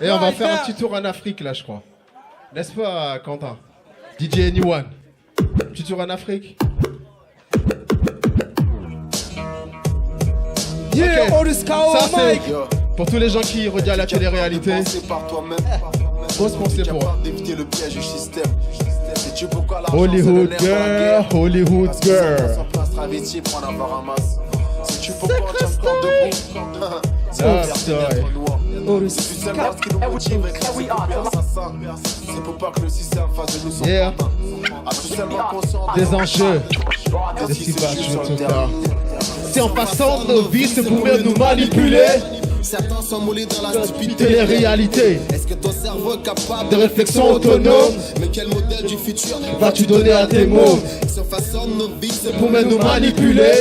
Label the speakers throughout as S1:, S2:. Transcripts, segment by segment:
S1: Et on va faire un petit tour en Afrique, là, je crois. N'est-ce pas, Quentin? DJ Anyone. Petit tour en Afrique.
S2: Yeah,
S1: okay.
S2: All this cow,
S1: ça, c'est
S2: Mike.
S1: pour tous les gens qui regardent la télé-réalité. Grosse pensée pour eux. Hollywood girl, Hollywood girl. Yeah. Des enjeux. De ce qui va tout tard. Si en passant nos vies, c'est pour mieux nous manipuler.
S3: Certains sont moulés dans la stupidité.
S1: Télé-réalité.
S3: Est-ce que ton cerveau est capable
S1: de réflexion autonome?
S3: Mais quel modèle du futur
S1: vas-tu donner à tes mots?
S3: Sur façon de nos vies, c'est
S1: pour mieux nous manipuler.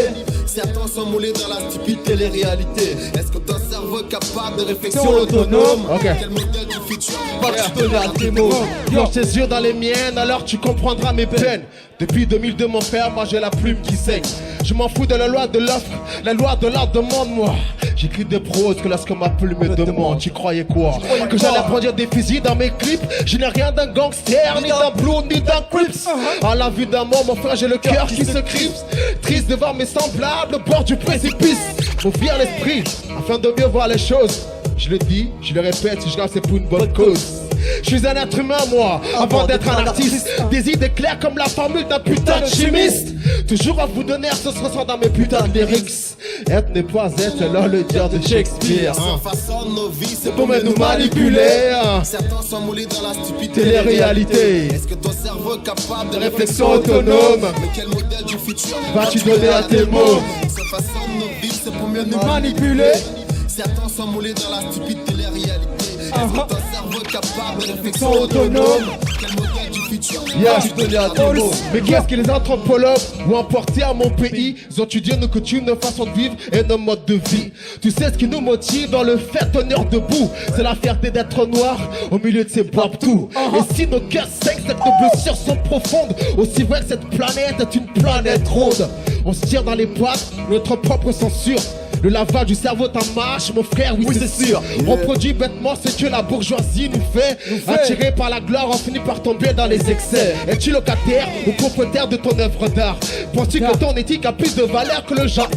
S3: Certains sont moulés dans la stupidité. Télé-réalité. Est-ce que ton cerveau est capable de réflexion
S1: autonome?
S3: Okay. Quel modèle du futur
S1: vas-tu donner à tes mots? Plonge tes yeux dans les miennes, alors tu comprendras mes peines. Depuis 2002, mon père, moi j'ai la plume qui saigne. Je m'en fous de la loi de l'offre, la loi de l'art demande-moi. J'écris des proses que lorsque ma plume me demande. Tu croyais quoi? Que j'allais produire des fusils dans mes clips? Je n'ai rien d'un gangster, ni d'un blue, ni d'un crips. À la vue d'un mort, mon frère, j'ai le cœur qui se crispe. Triste de voir mes semblables au bord du précipice. Faut fuir l'esprit, afin de mieux voir les choses. Je le dis, je le répète, si je gagne c'est pour une bonne cause. Je suis un être humain moi, avant d'être un artiste. Des idées claires comme la formule d'un putain de chimiste. Toujours à vous donner, ce se ressent dans mes putains de lyrics. Être n'est pas être, alors le dire de Shakespeare.
S3: C'est
S1: pour nous manipuler.
S3: Certains sont moulés dans la stupidité.
S1: Télé-réalité.
S3: Est-ce que ton cerveau est capable
S1: de réflexion autonome?
S3: Mais quel modèle du futur
S1: vas-tu donner à tes mots?
S3: Cette façon de nos vies, c'est pour mieux nous
S1: manipuler.
S3: Certains sont moulés dans la stupide télé-réalité. Est-ce que ton cerveau est capable de réflexion
S1: autonome?
S3: Quel modèle du futur
S1: vas-tu donner à tes mots? Mais qu'est-ce que les anthropologues ont emporté à mon pays? Ils ont étudié nos coutumes, nos façons de vivre et nos modes de vie. Tu sais ce qui nous motive dans le fait tenir debout? C'est la fierté d'être noir au milieu de ces babtous. Et si nos cœurs secs, que nos blessures sont profondes, aussi vrai que cette planète est une planète ronde. On se tire dans les pattes, notre propre censure. Le lavage du cerveau t'en marche, mon frère, oui c'est sûr. On produit bêtement ce que la bourgeoisie nous fait. Attiré par la gloire, on finit par tomber dans les excès. Es-tu locataire ou propriétaire de ton œuvre d'art? Penses-tu que ton éthique a plus de valeur que le genre?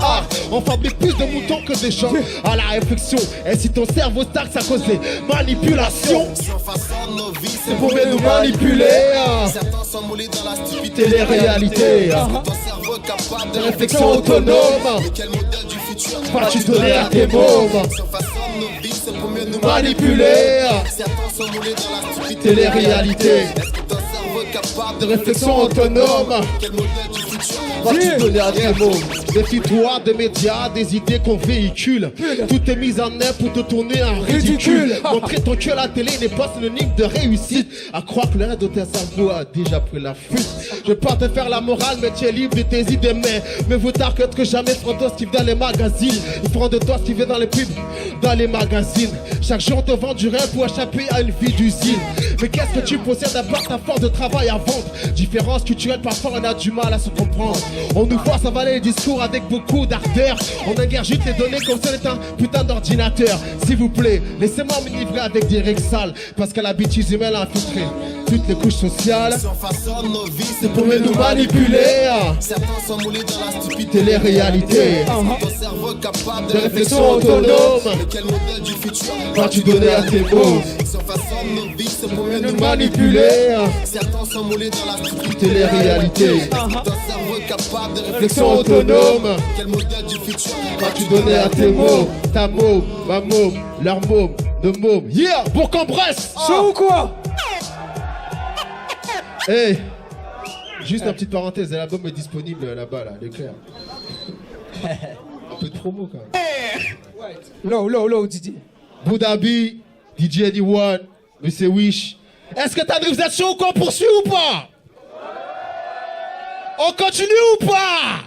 S1: On fabrique plus de moutons que des gens. À la réflexion, et si ton cerveau stagne, ça cause des manipulations.
S3: C'est
S1: pour nous manipuler.
S3: Certains sont moulés dans la stupidité.
S1: Télé-réalité.
S3: Est-ce que ton cerveau est capable
S1: de réflexion autonome?
S3: Mais quel modèle du futur
S1: vas-tu donner à tes mots?
S3: Sur façon de nos vies, c'est pour mieux nous
S1: manipuler.
S3: Certains sont moulés dans la stupidité.
S1: Télé-réalité.
S3: Est-ce que ton cerveau est capable
S1: de réflexion autonome?
S3: Quel modèle du futur
S1: vas-tu donner à tes mots? Défie-toi des médias, des idées qu'on véhicule. Tout est mis en œuvre pour te tourner en ridicule. Montrer ton cul à la télé n'est pas synonyme de réussite. À croire que le reste de tes cerveau a déjà pris la fuite. Je peux pas te faire la morale, mais tu es libre de tes idées. Mais vaut tard que jamais feront ce qui vient dans les magazines. Ils feront de toi ce qui vient dans les pubs, dans les magazines. Chaque jour on te vend du rêve pour échapper à une vie d'usine. Mais qu'est-ce que tu possèdes à part ta force de travail à vendre? Différence culturelle, parfois on a du mal à se comprendre. On nous force à avaler les discours avec beaucoup d'ardeur. On ingurgite les données comme si on était un putain d'ordinateur. S'il vous plaît, laissez-moi m'enivrer avec des règles sales, parce qu'à la bêtise humaine a infiltré toutes les couches sociales.
S3: C'est
S1: pour nous manipuler.
S3: Certains sont moulés dans la stupidité.
S1: Télé-réalité.
S3: Ton cerveau est capable
S1: de réflexion autonome.
S3: Mais quel modèle du futur
S1: vas-tu donner à tes mots?
S3: Sur façon de nos vies, c'est pour mieux
S1: nous manipuler.
S3: Certains sont moulés dans la stupidité.
S1: Télé-réalité.
S3: Ton cerveau est capable de
S1: réflexion autonome.
S3: Quel modèle du futur
S1: vas-tu donner à tes mots? Ta môme, ma môme, leur môme, de môme. Yeah, pour qu'on bresse.
S2: Chaud ou quoi?
S1: Hey, juste une petite parenthèse, l'album est disponible là-bas, là, Leclerc. Un peu de promo quand même.
S2: Low, Didier.
S1: Boudabi, DJ Anyone, Monsieur Wish. Est-ce que vous êtes chaud ou qu'on poursuit ou pas? On continue ou pas?